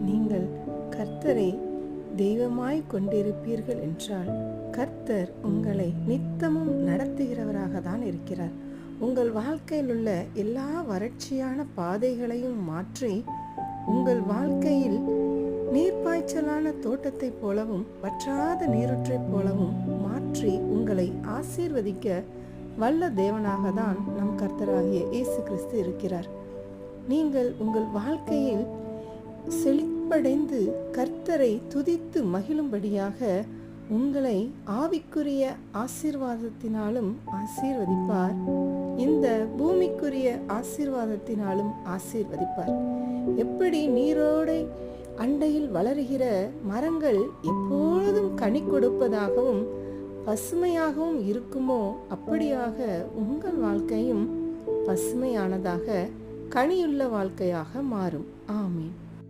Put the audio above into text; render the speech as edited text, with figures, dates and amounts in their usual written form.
நீங்கள் கர்த்தரை தெய்வமாய் கொண்டிருப்பீர்கள் என்றால் கர்த்தர் உங்களை நித்தமும் நடத்துகிறவராக தான் இருக்கிறார். உங்கள் வாழ்க்கையில் உள்ள எல்லா வறட்சியான பாதைகளையும் மாற்றி உங்கள் வாழ்க்கையில் நீர்ப்பாய்ச்சலான தோட்டத்தைப் போலவும் வற்றாத நீரூற்றைப் போலவும் மாற்றி உங்களை ஆசீர்வதிக்க வல்ல தேவனாக தான் நம் கர்த்தராகிய இயேசு கிறிஸ்து இருக்கிறார். நீங்கள் உங்கள் வாழ்க்கையில் செழிப்படைந்து கர்த்தரை துதித்து மகிழும்படியாக உங்களை ஆவிக்குரிய ஆசீர்வாதத்தினாலும் ஆசீர்வதிப்பார், இந்த பூமிக்குரிய ஆசீர்வாதத்தினாலும் ஆசீர்வதிப்பார். எப்படி நீரோடை அண்டையில் வளருகிற மரங்கள் எப்பொழுதும் கனி கொடுப்பதாகவும் பசுமையாகவும் இருக்குமோ, அப்படியாக உங்கள் வாழ்க்கையும் பசுமையானதாக கனியுள்ள வாழ்க்கையாக மாறும். ஆமீன்.